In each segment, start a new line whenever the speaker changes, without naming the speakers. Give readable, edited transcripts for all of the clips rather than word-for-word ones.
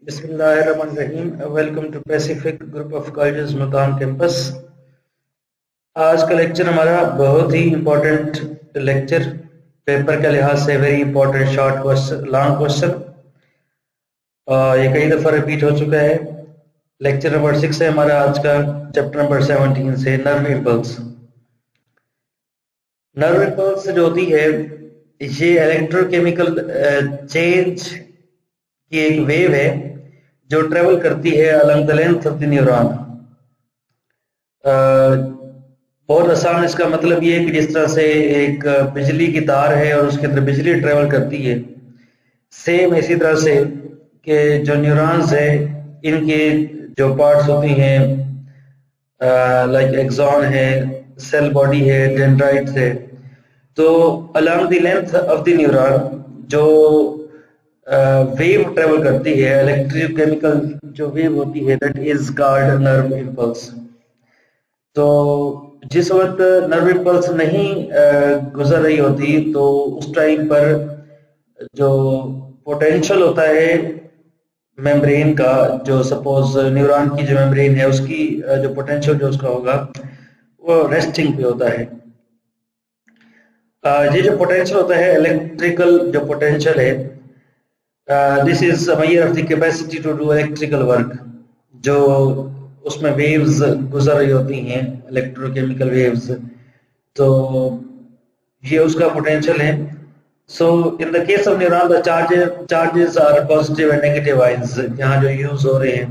बिस्मिल्लाहिर्रहमानिर्रहीम। Welcome to Pacific group of colleges Multan campus. आज का लेक्चर हमारा बहुत ही इम्पोर्टेंट लेक्चर, पेपर के लिहाज से very important short question, long question. ये कई दफ़ा रिपीट हो चुका है। लेक्चर नंबर 6 है हमारा आज का, चैप्टर नंबर 17 से नर्व इम्पल्स। नर्व इम्पल्स जो होती है ये इलेक्ट्रोकेमिकल चेंज की एक वेव है जो ट्रेवल करती है along the length of the neuron. बहुत आसान इसका मतलब ये है कि जिस तरह से एक बिजली की तार है और उसके अंदर बिजली ट्रेवल करती है, सेम इसी तरह से कि जो न्यूरॉन्स है इनके जो पार्ट्स होती हैं लाइक एक्सॉन है, सेल बॉडी है, डेंड्राइट्स है, तो along the length of the neuron जो वेव ट्रेवल करती है, इलेक्ट्रोकेमिकल जो वेव होती है, that is called nerve impulse. तो जिस वक्त नर्व इम्पल्स नहीं गुजर रही होती तो उस टाइम पर जो पोटेंशियल होता है मेम्ब्रेन का, जो सपोज न्यूरॉन की जो मेम्ब्रेन है उसकी जो पोटेंशियल जो उसका होगा वो रेस्टिंग पे होता है। ये जो पोटेंशियल होता है, इलेक्ट्रिकल जो पोटेंशियल है, this is a measure of the capacity to do electrical work. जो उसमें वेव्स गुजर रही होती हैं, इलेक्ट्रोकेमिकल वेव्स, तो ये उसका पोटेंशियल है। So in the case of neuron the charges are positive and negative ions यहाँ जो यूज हो रहे हैं।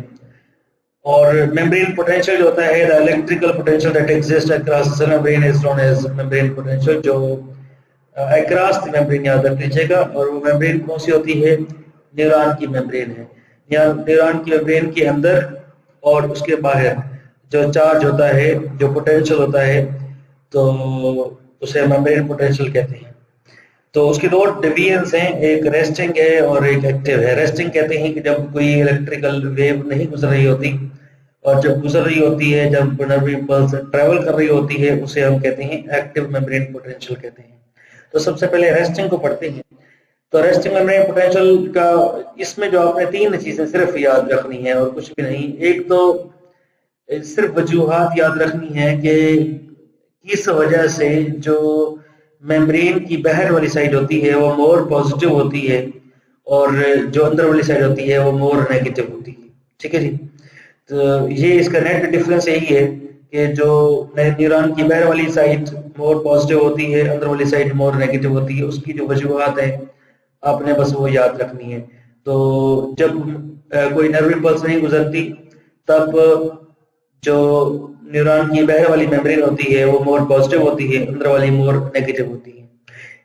और मेम्ब्रेन पोटेंशियल जो होता है, the electrical potential that exist across the membrane is known as membrane potential. जो अक्रॉस द मेम्ब्रेन याद रख लीजिएगा, और वो मेम्ब्रेन कौन सी होती है? न्यूरॉन की मेम्ब्रेन है। या न्यूरॉन की मेम्ब्रेन के अंदर और उसके बाहर जो चार्ज होता है, जो पोटेंशियल होता है, तो उसे मेम्ब्रेन पोटेंशियल कहते हैं। तो उसके दो डिवीजन्स हैं, एक रेस्टिंग है और एक एक्टिव है। रेस्टिंग कहते हैं कि जब कोई इलेक्ट्रिकल वेव नहीं गुजर रही होती, और जब गुजर रही होती है, जब नर्व इम्पल्स ट्रेवल कर रही होती है, उसे हम कहते हैं एक्टिव मेम्ब्रेन पोटेंशियल कहते हैं। तो सबसे पहले रेस्टिंग को पढ़ते हैं। तो रेस्टिंग मेम्ब्रेन पोटेंशियल का, इसमें जो आपने तीन चीजें सिर्फ याद रखनी है और कुछ भी नहीं। एक तो सिर्फ वजूहात याद रखनी है कि किस वजह से जो मेम्ब्रेन की बाहर वाली साइड होती है वो मोर पॉजिटिव होती है, और जो अंदर वाली साइड होती है वो मोर नेगेटिव होती है। ठीक है जी। तो ये इसका नेट डिफरेंस यही है कि जो न्यूरॉन की बाहर वाली साइड मोर पॉजिटिव होती है, अंदर वाली साइड मोर नेगेटिव होती है। उसकी जो वजूहात है आपने बस वो याद रखनी है। तो जब कोई नर्व इम्पल्स नहीं गुजरती, तब जो न्यूरॉन की बाहर वाली मेम्ब्रेन होती है वो मोर पॉजिटिव होती है, अंदर वाली मोर नेगेटिव होती है।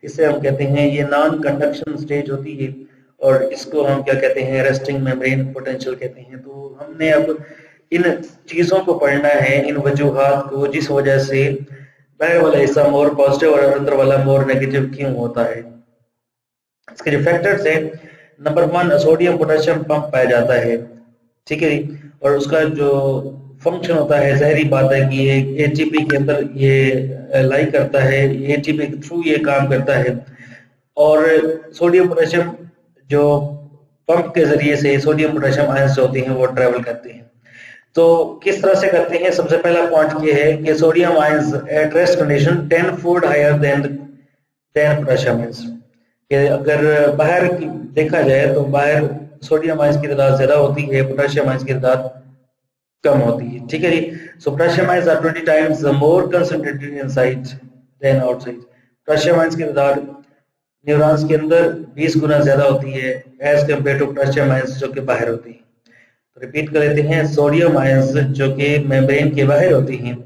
इसे हम कहते हैं, ये नॉन कंडक्शन स्टेज होती है, और इसको हम क्या कहते हैं? रेस्टिंग मेम्ब्रेन पोटेंशियल कहते हैं। तो हमने अब इन चीजों को पढ़ना है, इन वजूहात को, जिस वजह से बाहर वाला हिस्सा मोर पॉजिटिव और अंदर वाला मोर नेगेटिव क्यों होता है। इसके जो फैक्टर्स है, नंबर 1 सोडियम पोटेशियम पंप पाया जाता है। ठीक है जी। और उसका जो फंक्शन होता है, जहरी बात है कि ये एटीपी के अंदर ये लाई करता है, एटीपी के थ्रू ये काम करता है। और सोडियम पोटेशियम जो पंप के जरिए से सोडियम पोटेशियम आयंस होते हैं वो ट्रेवल करते हैं। तो किस तरह से करते हैं? सबसे पहला पॉइंट ये है कि sodium ions at rest condition 10 fold higher than potassium ions. कि अगर बाहर देखा जाए तो बाहर सोडियम आयंस की तादाद ज्यादा होती है, पोटेशियम आयंस की तादाद कम होती है। ठीक है जी। So potassium ions are 20 times more concentrated inside than outside. Potassium ions की तादाद न्यूरॉन्स के अंदर 20 गुना ज्यादा होती है as compare to potassium ions जो कि बाहर होती है। तो रिपीट कर लेते हैं, सोडियम आयंस जो कि मेम्ब्रेन के बाहर होती हैं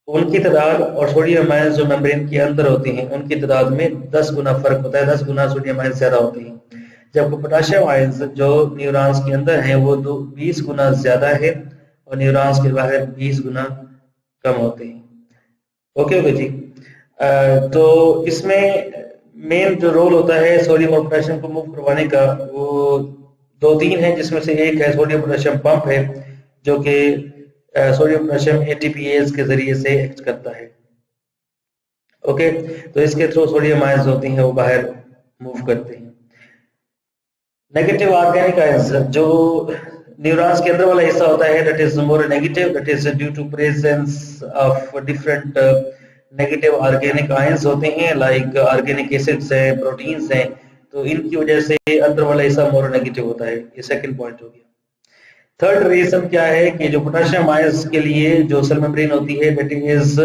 उनकी तादाद, और सोडियम आयंस जो मेम्ब्रेन के अंदर होती हैं उनकी तादाद में 10 गुना फर्क होता है। 10 गुना सोडियम आयंस ज्यादा होती हैं, जबकि पोटेशियम आयंस जो न्यूरॉन्स के अंदर हैं वो 20 गुना ज्यादा है, और न्यूरॉन्स के बाहर 20 गुना कम होते हैं। ओके ओके जी। तो इसमें मेन जो रोल होता है सोडियम और पोटेशियम को मूव करवाने का, वो 2-3 है, जिसमें से एक है सोडियम पोटेशियम पंप है, जो कि सोडियम पोटेशियम एटीपीएस के जरिए से एक्ट करता है। ओके। तो इसके थ्रू सोडियम आयंस होती हैं वो बाहर मूव करते हैं। नेगेटिव ऑर्गेनिक आयंस, जो न्यूरॉन्स के अंदर वाला हिस्सा होता है, that is more negative, that is due to presence of different negative organic ions होते हैं, लाइक ऑर्गेनिक एसिड्स हैं, प्रोटीन्स हैं, तो इनकी वजह से अंदर वाला हिस्सा मोर नेगेटिव होता है। ये सेकंड पॉइंट हो गया। थर्ड रीजन क्या है कि जो पोटेशियम आयंस के लिए जो सेल मेम्ब्रेन होती है दैट इज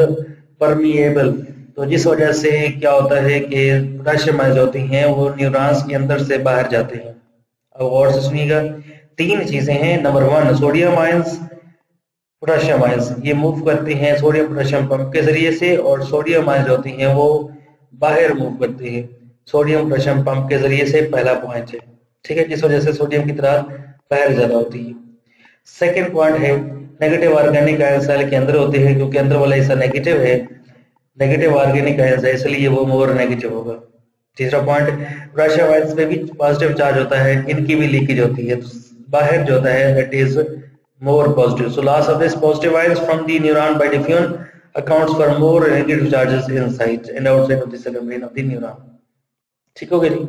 परमिएबल, तो जिस वजह से क्या होता है कि पोटेशियम आयंस होती हैं वो न्यूरॉन्स के अंदर से बाहर जाते हैं। अब और से सुनिएगा, तीन चीजें हैं। Number one, sodium ions, potassium ions, ये मूव करते हैं सोडियम पोटेशियम पंप के जरिए से, और सोडियम आयंस होती हैं वो बाहर मूव करते हैं सोडियम पोटेशियम पंप के जरिए से। पहला पॉइंट है, ठीक है, जिस वजह से सोडियम की तरह बाहर ज्यादा होती है। सेकेंड पॉइंट है, नेगेटिव ऑर्गेनिक आयन सेल के अंदर होते हैं, क्योंकि अंदर वाला हिस्सा नेगेटिव है, नेगेटिव ऑर्गेनिक आयन है, इसलिए वो मोर नेगेटिव होगा। तीसरा पॉइंट, पोटेशियम आयंस में भी पॉजिटिव चार्ज होता है, इनकी भी लीकेज होती है, तो बाहर जो होता है that is more positive. So loss of this positive ions from the neuron by diffusion accounts for more negative charges inside and outside of the cell membrane of the neuron. ठीक हो गया जी।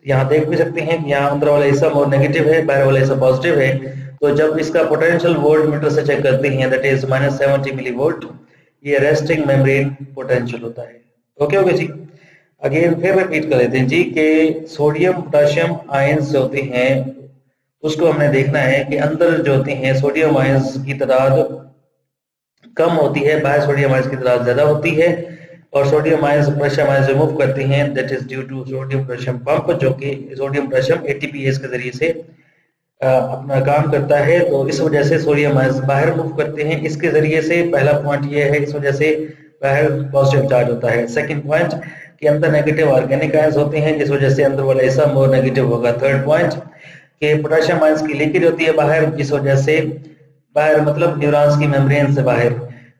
यहाँ देख भी सकते हैं कि यहाँ अंदर वाला हिस्सा मोर नेगेटिव है, बाहर वाला हिस्सा पॉजिटिव है। तो जब इसका पोटेंशियल वोल्ट मीटर से चेक करते हैं दैट इज -70 मिली वोल्ट, ये रेस्टिंग मेम्ब्रेन पोटेंशियल होता है। ओके हो गया जी। अगेन फिर रिपीट कर लेते हैं जी कि सोडियम पोटेशियम आयंस होते हैं उसको हमने देखना है कि अंदर जो होते हैं सोडियम आयंस की तादाद कम होती है, बाहर सोडियम आयंस की तादाद ज्यादा होती है, और sodium ions potassium ions remove करते हैं, that is due to sodium potassium pump, जो कि सोडियम पोटेशियम एटीपीएस के जरिए से अपना काम करता है। तो इस वजह से सोडियम आयंस बाहर मूव करते हैं इसके जरिए से। पहला पॉइंट ये है, इस वजह से बाहर पॉजिटिव चार्ज होता है। सेकंड पॉइंट कि अंदर नेगेटिव ऑर्गेनिक आयंस होते हैं, जिस वजह से अंदर वाला हिस्सा मोर नेगेटिव होगा। थर्ड पॉइंट कि पोटेशियम आयंस की लीकेज होती है बाहर, जिस वजह से बाहर मतलब न्यूरॉन्स की मेम्ब्रेन से बाहर,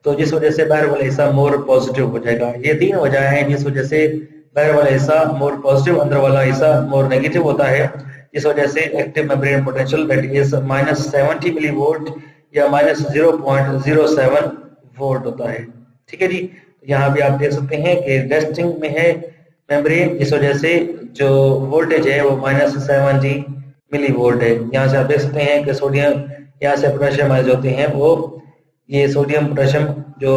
तो जिस वजह से बाहर वाला हिस्सा मोर पॉजिटिव हो जाएगा। ये तीन वजह हैं जिस वजह से बाहर वाला हिस्सा मोर पॉजिटिव, अंदर वाला हिस्सा मोर नेगेटिव होता है, जिस वजह से active membrane potential that is -70 millivolt या -0.07 वोल्ट होता है। ठीक है जी। यहाँ भी आप देख सकते हैं कि रेस्टिंग में है मेम्ब्रेन, जिस वजह से जो वोल्टेज है वो -70 मिली वोल्ट है। यहाँ से आप देख सकते हैं कि सोडियम, यहाँ से पोटेशियम आयंस होते हैं वो, ये सोडियम पोटेशियम जो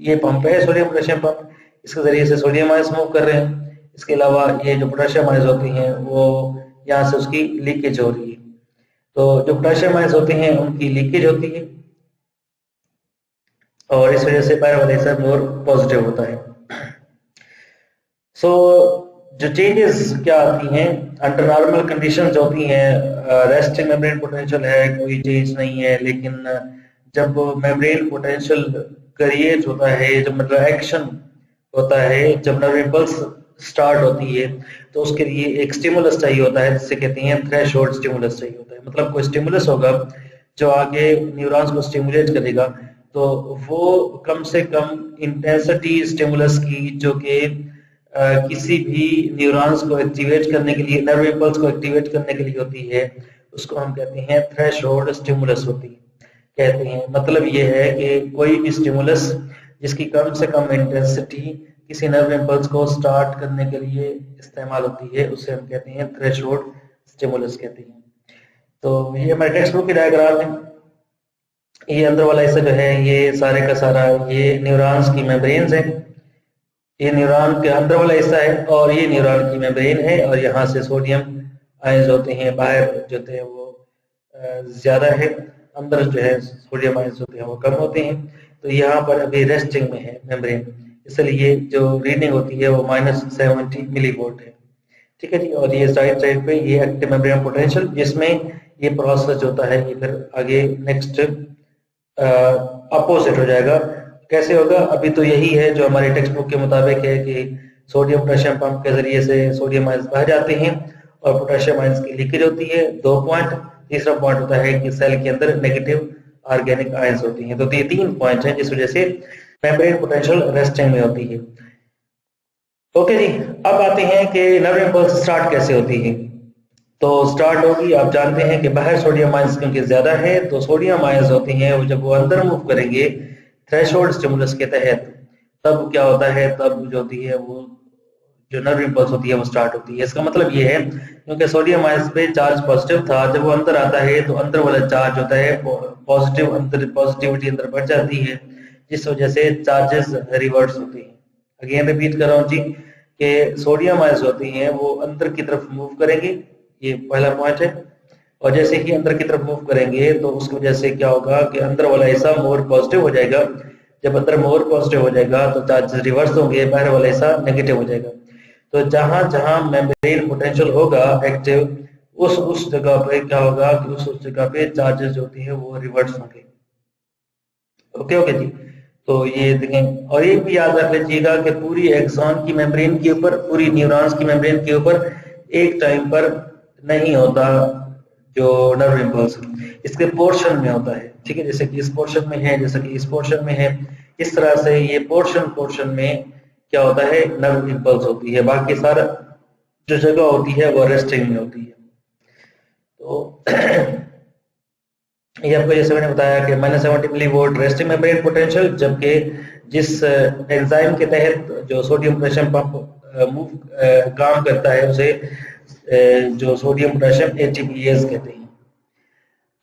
ये पंप है सोडियम पोटेशियम पंप, इसके जरिए से सोडियम आयंस मूव कर रहे हैं। इसके अलावा ये जो पोटेशियम आयंस होती हैं वो यहाँ से उसकी लीकेज हो रही है, तो जो पोटेशियम आयंस होते हैं उनकी लीकेज होती है और इस वजह से बाहर वाला हिस्सा मोर पॉजिटिव होता है। सो जो चेंजेस क्या आती हैं अंडर नॉर्मल कंडीशंस होती हैं, रेस्टिंग मेम्ब्रेन पोटेंशियल है, कोई चेंज नहीं है, लेकिन जब मेम्ब्रेन पोटेंशियल क्रिएट होता है, जब मतलब एक्शन होता है, जब नर्व इम्पल्स स्टार्ट होती है, तो उसके लिए एक स्टिमुलस चाहिए होता है, जिसे कहते हैं थ्रेशोल्ड स्टिमुलस चाहिए होता है। मतलब कोई स्टिमुलस होगा जो आगे न्यूरॉन्स को स्टिमुलेट करेगा, तो वो कम से कम इंटेंसिटी स्टिमुलस की, जो कि किसी भी न्यूरॉन्स को एक्टिवेट करने के लिए, नर्व इम्पल्स को एक्टिवेट करने के लिए होती है, उसको हम कहते हैं थ्रेशोल्ड स्टिमुलस होती कहते हैं। मतलब ये है कि कोई भी स्टिमुलस जिसकी कम से कम इंटेंसिटी किसी नर्व इम्पल्स को स्टार्ट करने के लिए इस्तेमाल होती है, उसे हम कहते हैं थ्रेशोल्ड स्टिमुलस कहते हैं। तो ये हमारे टेक्स्ट बुक की डायग्राम है। ये अंदर वाला हिस्सा जो है ये सारे का सारा ये न्यूरॉन्स की मेम्ब्रेन्स है, ये न्यूरॉन के अंदर वाला हिस्सा है और ये न्यूरॉन की मेम्ब्रेन है, और यहाँ से सोडियम आयंस होते हैं, बाहर जो होते हैं वो ज्यादा है, अंदर जो है सोडियम आयंस होते हैं वो कम होते हैं। तो यहाँ पर अभी रेस्टिंग में है मेम्ब्रेन, इसलिए जो रीडिंग होती है वो -70 मिली वोल्ट है। ठीक है जी। और ये साइड पे ये एक्टिव मेम्ब्रेन पोटेंशियल, जिसमें ये प्रोसेस होता है, ये फिर आगे नेक्स्ट अपोजिट हो जाएगा। कैसे होगा? अभी तो यही है जो हमारे टेक्स्ट बुक के मुताबिक है कि सोडियम पोटेशियम पंप के जरिए से सोडियम आयंस बाहर जाते हैं और पोटेशियम आयंस की लीकेज होती है। 2 पॉइंट। तीसरा पॉइंट होता है कि सेल के अंदर नेगेटिव ऑर्गेनिक आयंस होती हैं। तो ये 3 पॉइंट हैं जिस वजह से मेम्ब्रेन पोटेंशियल रेस्टिंग में होती है। ओके जी। अब आते हैं कि नर्व इम्पल्स स्टार्ट कैसे होती है। तो स्टार्ट होगी, आप जानते हैं कि बाहर सोडियम आयंस क्योंकि ज्यादा है, तो सोडियम आयंस होते हैं वो जब वो अंदर मूव करेंगे थ्रेशोल्ड स्टिमुलस के तहत, तब क्या होता है, तब जो होती है वो जो नर्व इम्पल्स होती है वो स्टार्ट होती है। इसका मतलब ये है क्योंकि सोडियम आयंस पे चार्ज पॉजिटिव था, जब वो अंदर आता है तो अंदर वाला चार्ज होता है पॉजिटिव, अंदर पॉजिटिविटी अंदर बढ़ जाती है, जिस वजह से चार्जेस रिवर्स होते हैं। अगेन रिपीट कर रहा हूँ जी कि सोडियम आयंस होती हैं वो अंदर की तरफ मूव करेंगे, ये पहला पॉइंट है। और जैसे ही अंदर की तरफ मूव करेंगे तो उसकी वजह से क्या होगा कि अंदर वाला हिस्सा मोर पॉजिटिव हो जाएगा। जब अंदर मोर पॉजिटिव हो जाएगा तो चार्जेस रिवर्स होंगे, बाहर वाला हिस्सा नेगेटिव हो जाएगा। तो जहां जहां मेम्ब्रेन पोटेंशियल होगा एक्टिव, उस जगह पे क्या होगा कि उस जगह पे चार्जेस जो होती है वो रिवर्स होंगे। ओके ओके जी। तो ये देखें, और ये भी याद रख लीजिएगा कि पूरी एक्सॉन की मेम्ब्रेन के ऊपर, पूरी न्यूरॉन्स की मेम्ब्रेन के ऊपर एक टाइम पर नहीं होता जो नर्व इम्पल्स, इसके पोर्शन में होता है। ठीक है, जैसे कि इस पोर्शन में है, जैसे कि इस पोर्शन में है, इस तरह से ये पोर्शन में क्या होता है, नर्व इम्पल्स होती है। बाकी सारा जो जगह होती है वो रेस्टिंग में होती है। तो ये आपको जैसे मैंने बताया कि -70 मिलीवोल्ट रेस्टिंग मेम्ब्रेन पोटेंशियल, जबकि जिस एंजाइम के तहत जो सोडियम पोटेशियम पंप काम करता है उसे जो सोडियम पोटेशियम ATPase कहते हैं।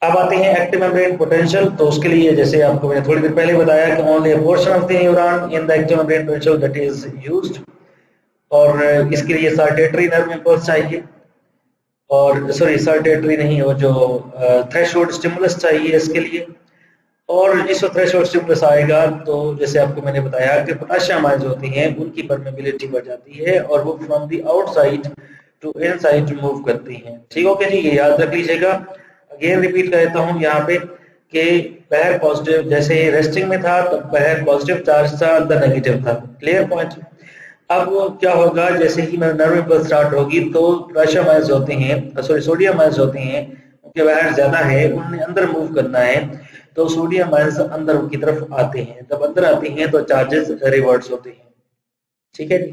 अब आते हैं एक्टिव मेम्ब्रेन पोटेंशियल। तो उसके लिए जैसे आपको मैंने थोड़ी देर पहले बताया कि only a portion of the neuron in the active membrane potential that is used, और इसके लिए साल्टेटरी नर्व इम्पल्स चाहिए, और सॉरी साल्टेटरी नहीं, वो जो थ्रेशोल्ड स्टिमुलस चाहिए इसके लिए। और जिस थ्रेशोल्ड स्टिमुलस आएगा तो जैसे आपको मैंने बताया कि पोटेशियम आयंस होती हैं उनकी परमेबिलिटी बढ़ जाती है और वो from the outside to inside move करती हैं। ठीक ओके जी, ये याद रख लीजिएगा। अगेन रिपीट कर देता हूँ यहाँ पे कि बाहर पॉजिटिव, जैसे रेस्टिंग में था तो बाहर पॉजिटिव चार्ज था, अंदर नेगेटिव था। Clear point. अब क्या होगा, जैसे ही नर्व इम्पल्स स्टार्ट होगी तो पोटेशियम आयंस होते हैं, सॉरी सोडियम आयंस होते हैं, उनके बाहर ज्यादा है, उन्हें अंदर मूव करना है, तो सोडियम आयंस अंदर की तरफ आते हैं। जब अंदर आते हैं तो चार्जेस रिवर्स होते हैं। ठीक है जी,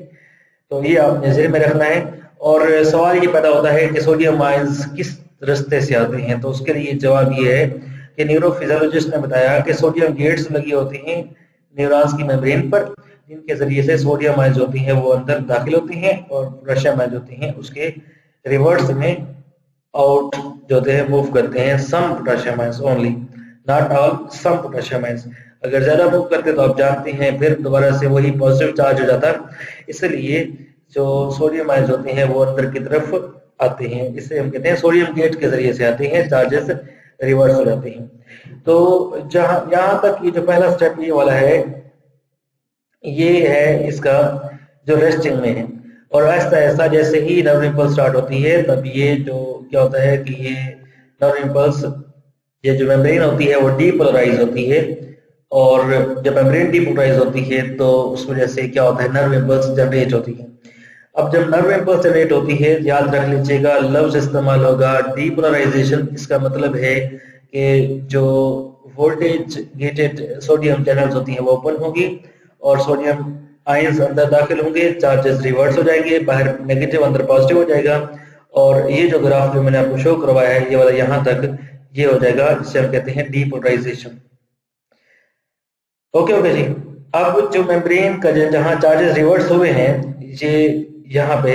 तो ये आप नजर में रखना है। और सवाल ये पैदा होता है कि सोडियम आयंस किस रास्ते से आते हैं, तो उसके लिए जवाब ये है कि न्यूरोफिजियोलॉजिस्ट ने बताया कि सोडियम गेट्स लगी होती हैं न्यूरॉन्स की मेम्ब्रेन पर, जिनके जरिए से सोडियम आयंस होती हैं वो अंदर दाखिल होती हैं और पोटेशियम आयंस होती हैं उसके रिवर्स में आउट जो होते हैं मूव करते हैं। Some potassium ions only, not all, some potassium ions. अगर ज्यादा मूव करते तो आप जानते हैं फिर दोबारा से वही पॉजिटिव चार्ज हो जाता, इसलिए जो सोडियम आयंस होते हैं वो अंदर की तरफ आते हैं। इसे हम कहते हैं सोडियम गेट के जरिए से आते हैं, चार्जेस रिवर्स हो जाते हैं। तो जहां यहाँ तक ये जो पहला स्टेप ये वाला है, ये है इसका जो रेस्टिंग में है। और ऐसा ऐसा जैसे ही नर्व इम्पल्स स्टार्ट होती है तब ये जो क्या होता है कि ये नर्व इम्पल्स, ये जो मेम्ब्रेन होती है वो डीपोलराइज होती है, और जब मेम्ब्रेन डीपोलराइज होती है तो उस वजह से क्या होता है, नर्व इम्पल्स जनरेट होती है। अब जब नर्व इम्पल्स जनरेट होती है, याद रख लीजिएगा लफ्ज इस्तेमाल होगा डीपोलराइजेशन। इसका मतलब है कि जो वोल्टेज गेटेड सोडियम चैनल्स होती हैं वो ओपन होगी और सोडियम आयंस अंदर दाखिल होंगे, चार्जेस रिवर्स हो जाएंगे, बाहर नेगेटिव अंदर पॉजिटिव हो जाएगा। और ये जो ग्राफ जो मैंने आपको शो करवाया है ये वाला यहाँ तक ये हो जाएगा, जिसे हम कहते हैं डीपोलराइजेशन। ओके ओके जी। अब जो मेम्ब्रेन का जहाँ चार्जेस रिवर्स हुए हैं, ये यहाँ पे,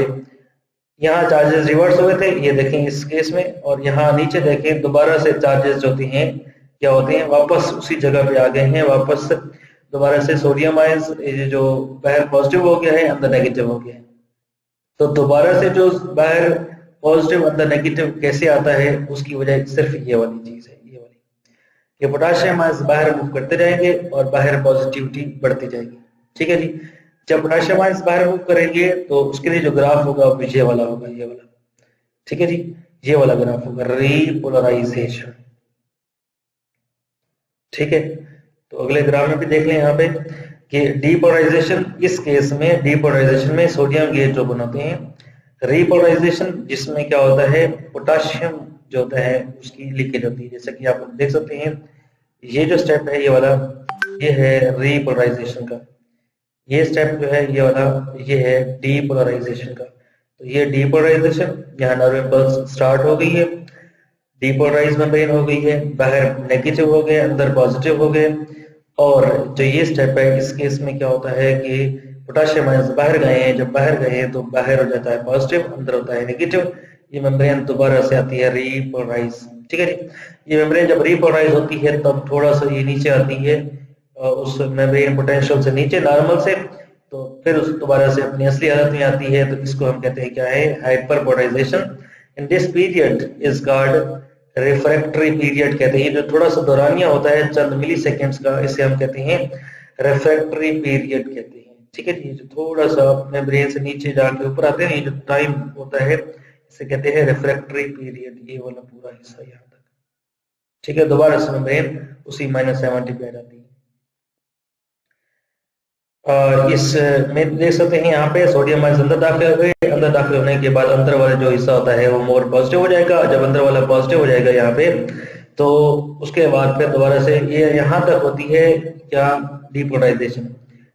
यहाँ चार्जेस रिवर्स हुए थे, ये देखें इस केस में, और यहाँ नीचे देखें दोबारा से चार्जेस जो होती हैं क्या होते हैं, वापस उसी जगह पे आ गए हैं, वापस दोबारा से सोडियम आयंस जो बाहर पॉजिटिव हो गया है अंदर नेगेटिव हो गया है। तो दोबारा से जो बाहर पॉजिटिव अंदर नेगेटिव कैसे आता है, उसकी वजह सिर्फ ये वाली चीज है, ये वाली, ये पोटेशियम आयंस बाहर मूव करते जाएंगे और बाहर पॉजिटिविटी बढ़ती जाएगी। ठीक है जी। जब पोटेशियम आयंस बाहर मूव करेंगे तो उसके लिए जो ग्राफ होगा वो ये वाला होगा, ये वाला। ठीक है जी, ये वाला ग्राफ होगा रीपोलराइजेशन। ठीक है, तो अगले ग्राफ में भी देख लें यहाँ पे कि डीपोलराइजेशन, इस केस में डीपोलराइजेशन में सोडियम गेट जो बनाते हैं, रीपोलराइजेशन जिसमें क्या होता है, पोटेशियम जो होता है उसकी लीकेज होती है। जैसे कि आप देख सकते हैं ये जो स्टेप है ये वाला, ये है रीपोलराइजेशन का, ये स्टेप जो है ये वाला, ये है डीपोलराइजेशन का। तो ये डीपोलराइजेशन, यहाँ नर्व इम्पल्स स्टार्ट हो गई है, डीपोलराइज मेम्ब्रेन हो गई है, बाहर नेगेटिव हो गए अंदर पॉजिटिव हो गए। और जो ये स्टेप है इस केस में क्या होता है कि पोटेशियम आयंस बाहर गए हैं, जब बाहर गए हैं तो बाहर हो जाता है पॉजिटिव, अंदर होता है नेगेटिव। ये मेम्ब्रेन दोबारा से आती है रीपोलराइज। ठीक है जी, ये मेम्ब्रेन जब रीपोलराइज होती है तब थोड़ा सा ये नीचे आती है उस मेम्ब्रेन पोटेंशियल से नीचे नॉर्मल से, तो फिर उस दोबारा से अपनी असली हालत में आती है। तो इसको हम कहते हैं क्या है, hyperpolarisation. In this period is called refractory period कहते हैं। जो थोड़ा सा दौरानिया होता है चंद मिली सेकेंड्स का, इसे हम कहते हैं रिफ्रैक्टरी पीरियड कहते हैं। ठीक है जी, जो थोड़ा सा अपने ब्रेन से नीचे जाके ऊपर आते हैं, जो टाइम होता है इसे कहते हैं रिफ्रैक्टरी पीरियड, ये वाला पूरा हिस्सा यहाँ तक। ठीक है, दोबारा से ब्रेन उसी -70 पे आ जाती है। इस में देख सकते हैं यहाँ पे सोडियम आयंस अंदर दाखिल हुए, अंदर दाखिल होने के बाद अंदर वाला जो हिस्सा होता है वो मोर पॉजिटिव हो जाएगा। जब अंदर वाला पॉजिटिव हो जाएगा यहाँ पे, तो उसके बाद फिर दोबारा से ये यहाँ तक होती है क्या, डीपोलराइजेशन।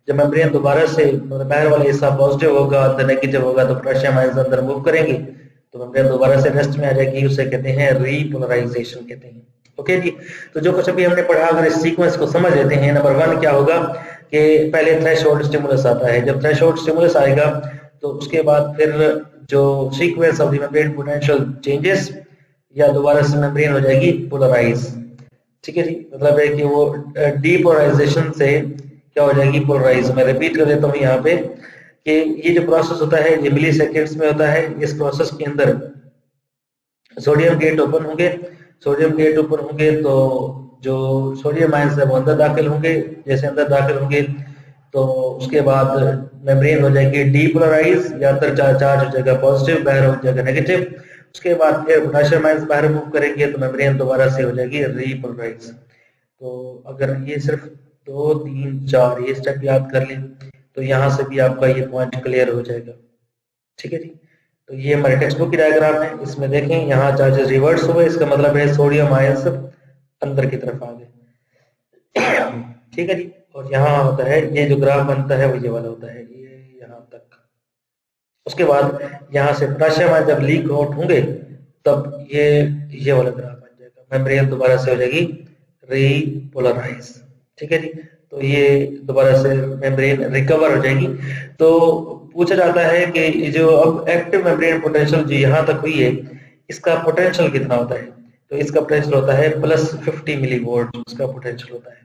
जब मेम्ब्रेन दोबारा से मतलब बाहर वाला हिस्सा पॉजिटिव होगा, अंदर नेगेटिव होगा, तो पोटेशियम आयंस अंदर मूव करेंगे, तो मेम्ब्रेन दोबारा से रेस्ट में आ जाएगी। उसे कहते हैं रीपोलराइजेशन कहते हैं। ओके जी, तो जो कुछ अभी हमने पढ़ा, अगर इस सीक्वेंस को समझ लेते हैं, नंबर 1 क्या होगा कि पहले थ्रेशोल्ड स्टिमुलस आता है। जब थ्रेशोल्ड स्टिमुलस आएगा तो उसके बाद फिर जो sequence of the membrane potential changes, या दोबारा से मेम्ब्रेन हो जाएगी पोलराइज। ठीक है जी, मतलब है कि वो डीपोलराइजेशन से क्या हो जाएगी, पोलराइज। मैं रिपीट कर देता हूँ यहाँ पे कि ये जो प्रोसेस होता है ये मिली सेकेंड्स में होता है। इस प्रोसेस के अंदर सोडियम गेट ओपन होंगे, सोडियम गेट ओपन होंगे तो जो सोडियम आयंस है वो अंदर दाखिल होंगे। जैसे अंदर दाखिल होंगे तो उसके बाद मेम्ब्रेन हो जाएगी डीपोलराइज, या अंदर चार्ज हो जाएगा पॉजिटिव, बाहर हो जाएगा नेगेटिव। उसके बाद फिर पोटेशियम आयंस बाहर मूव करेंगे तो मेम्ब्रेन दोबारा से हो जाएगी रीपोलराइज। तो अगर ये सिर्फ 2, 3, 4 ये स्टेप याद कर लें तो यहाँ से भी आपका ये पॉइंट क्लियर हो जाएगा। ठीक है जी, तो ये हमारे टेक्स्ट बुक की डायग्राम है। इसमें देखें यहाँ चार्जेस रिवर्स हुए, इसका मतलब है सोडियम आयंस अंदर की तरफ आ गए। ठीक है जी, और यहाँ होता है ये जो ग्राफ बनता है वो ये वाला होता है, ये यहाँ तक। उसके बाद यहाँ से पोटेशियम आयन जब लीक आउट होंगे तब ये वाला ग्राफ बन जाएगा, मेम्ब्रेन दोबारा से हो जाएगी रीपोलराइज। ठीक है जी, तो ये दोबारा से मेम्ब्रेन रिकवर हो जाएगी। तो पूछा जाता है कि जो अब एक्टिव मेम्ब्रेन पोटेंशियल जो यहाँ तक हुई है, इसका पोटेंशियल कितना होता है? तो इसका पोटेंशियल होता है +50 मिलीवोल्ट, उसका पोटेंशियल होता है।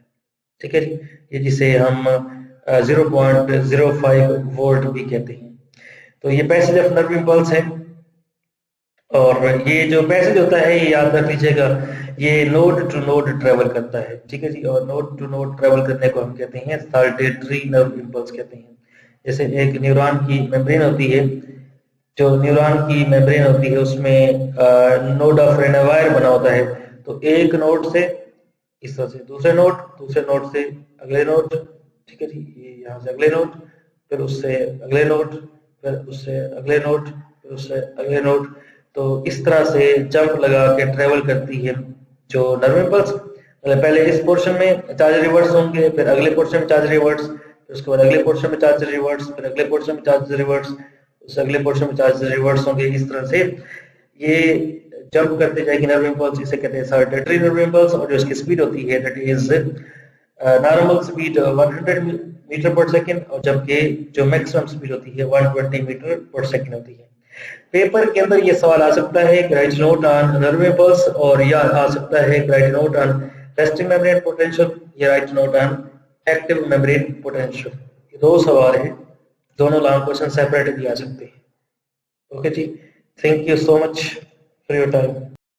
ठीक है जी, ये जिसे हम 0.05 वोल्ट भी कहते हैं। तो ये पैसेज ऑफ नर्व इम्पल्स है, और ये जो पैसेज होता है ये याद रख लीजिएगा, ये नोड टू नोड ट्रेवल करता है। ठीक है जी, और नोड टू नोड ट्रेवल करने को हम कहते हैं साल्टेटरी नर्व इम्पल्स कहते हैं। जैसे एक न्यूरॉन की मेम्ब्रेन होती है, जो न्यूरॉन की मेम्ब्रेन होती है उसमें नोड ऑफ रेनावायर बना होता है। तो एक नोड से इस तरह से दूसरे नोड से अगले नोड, ठीक है जी, ये यहाँ से अगले नोड, फिर उससे अगले नोड, फिर उससे अगले नोड, फिर उससे अगले नोड। तो इस तरह से जंप लगा के ट्रेवल करती है जो नर्व इम्पल्स। मतलब पहले इस पोर्शन में चार्ज रिवर्स होंगे, फिर अगले पोर्शन में चार्ज रिवर्स, फिर उसके बाद अगले पोर्शन में चार्ज रिवर्स, फिर अगले पोर्शन में चार्ज रिवर्स, उस अगले पोर्शन में चार्ज रिवर्स होंगे। इस तरह से ये जंप करते जाएगी नर्व इम्पल्स, इसे कहते हैं साल्टेटरी नर्व इम्पल्स। और जो इसकी स्पीड होती है that is normal speed 100 metre per second, और जबकि जो मैक्सिमम स्पीड होती है 120 मीटर पर सेकेंड होती है। पेपर के अंदर ये सवाल आ सकता है कि write note on nerve impulse, और या आ सकता है कि write note on resting membrane potential या write note on active membrane potential. ये दो सवाल है, दोनों लॉन्ग क्वेश्चन सेपरेट भी आ सकते हैं। ओके जी, thank you so much for your time.